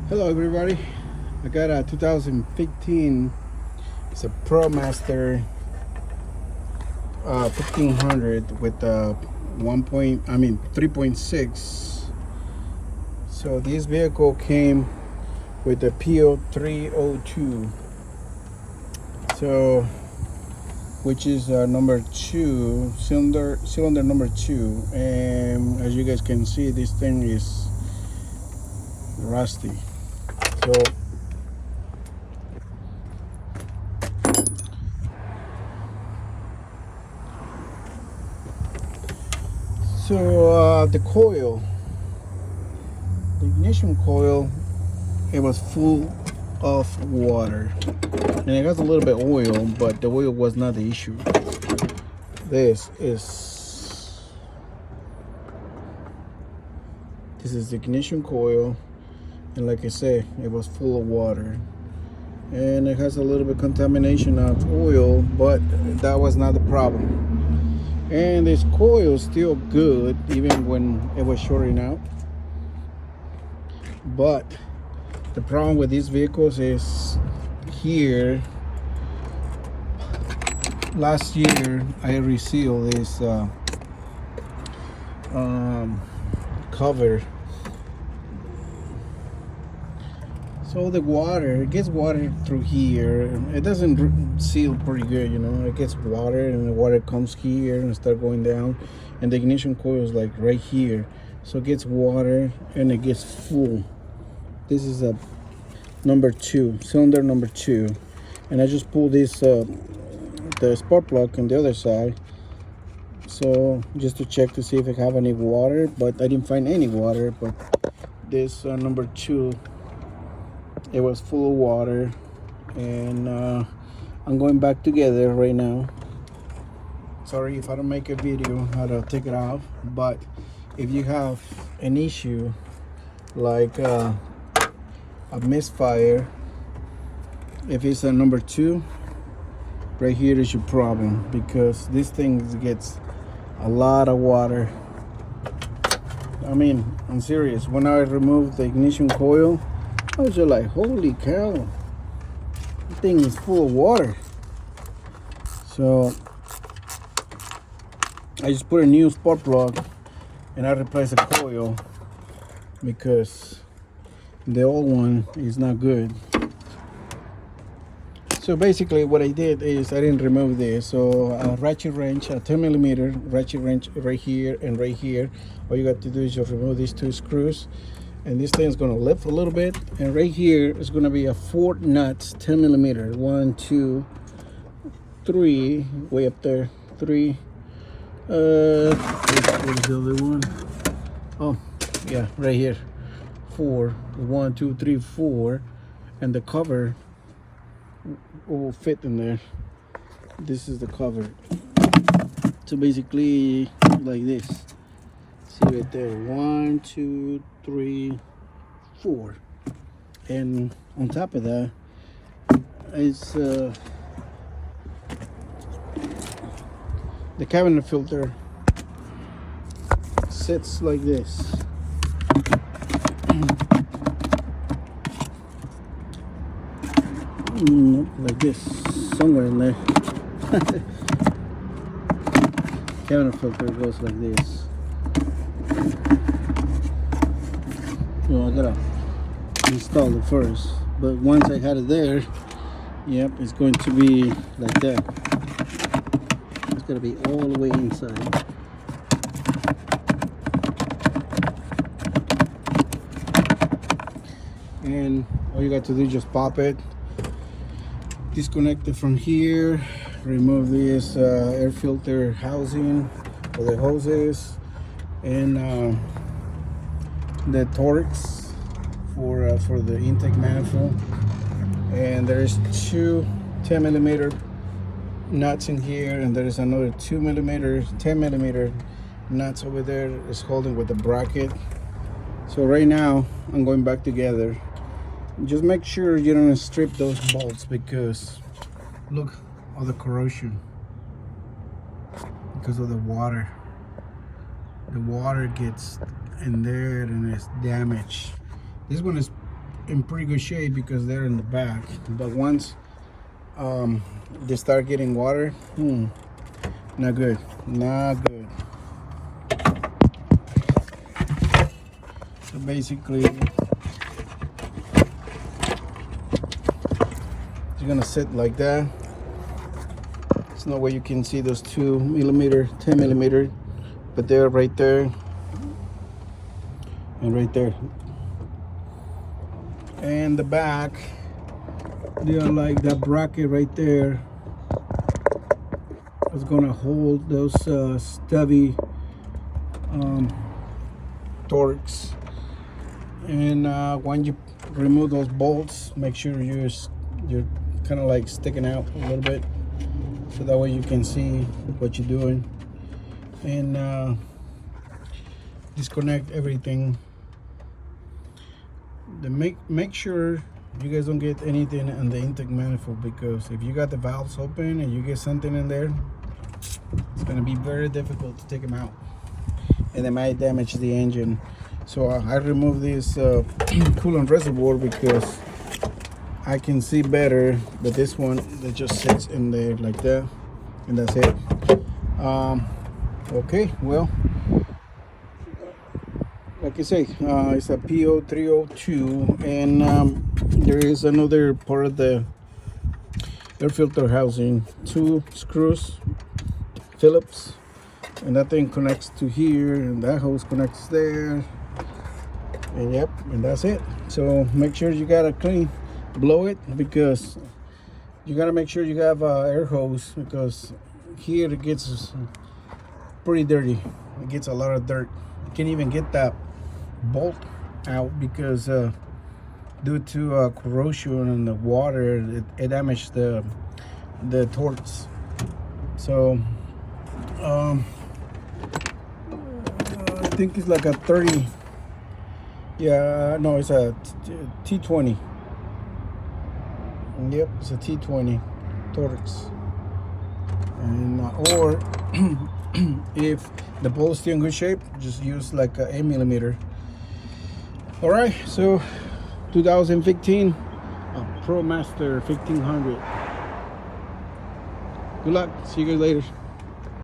Hello everybody, I got a 2015, it's a Pro Master 1500 with a 3.6. So this vehicle came with the Po302, so which is number 2 cylinder number 2, and as you guys can see, this thing is rusty. So the coil, the ignition coil, it was full of water, and it has a little bit of oil, but the oil was not the issue. This is the ignition coil, and like I say, it was full of water, and it has a little bit of contamination of oil, but that was not the problem. And this coil is still good even when it was shorting out. But the problem with these vehicles is here, last year I resealed this cover. So the water, it gets water through here. It doesn't seal pretty good, you know. It gets water, and the water comes here and start going down. And the ignition coil is like right here. So it gets water and it gets full. This is a number 2, cylinder number 2. And I just pulled this, the spark plug on the other side. So just to check to see if I have any water, but I didn't find any water. But this number 2, it was full of water, and I'm going back together right now. Sorry if I don't make a video how to take it off, but if you have an issue like a misfire, if it's a number 2, right here is your problem, because this thing gets a lot of water. I mean, I'm serious. When I removed the ignition coil, I was just like, holy cow, this thing is full of water. So I just put a new spark plug and I replaced the coil because the old one is not good. So basically what I did is I didn't remove this. So a ratchet wrench, a 10mm ratchet wrench right here and right here. All you got to do is just remove these 2 screws. And this thing is going to lift a little bit, and right here is going to be a 4 nuts, 10mm. 1, 2, 3, way up there, 3. Where's the other one? Oh, yeah, right here, 4. 1, 2, 3, 4, and the cover will fit in there. This is the cover. So basically, like this. See right there, 1, 2, 3, 4, and on top of that is the cabinet filter. Sits like this. Like this, somewhere in there. Cabinet filter goes like this. So I gotta install it first, but once I had it there, yep, it's going to be like that. It's gonna be all the way inside. And all you got to do is just pop it, disconnect it from here, remove this air filter housing for the hoses, and the Torx for the intake manifold. And there's 2 10mm nuts in here, and there's another 2mm 10mm nuts over there is holding with the bracket. So right now I'm going back together. Just make sure you don't strip those bolts, because look, all the corrosion because of the water. The water gets in there and it's damaged. This one is in pretty good shape because they're in the back. But once they start getting water, not good, not good. So basically, you're gonna sit like that. There's no way you can see those 2mm, 10mm, but they're right there and right there. And the back, they are like that bracket right there. It's gonna hold those stubby torques. And when you remove those bolts, make sure you're kind of like sticking out a little bit, so that way you can see what you're doing. And disconnect everything. Then make sure you guys don't get anything on the intake manifold, because if you got the valves open and you get something in there, it's going to be very difficult to take them out, and they might damage the engine. So I removed this coolant reservoir because I can see better, but this one that just sits in there like that, and that's it. Okay, well, like I say, it's a Po302, and there is another part of the air filter housing, 2 screws, Phillips, and that thing connects to here, and that hose connects there, and yep, and that's it. So make sure you gotta blow it, because you gotta make sure you have air hose, because here it gets pretty dirty. It gets a lot of dirt. You can't even get that bolt out because due to corrosion and the water, it damaged the torques. So I think it's like a 30. Yeah, no, it's a T20. Yep, it's a T20 torques. And or if the bolt is still in good shape, just use like a 8mm. All right, so 2015 ProMaster 1500. Good luck. See you guys later.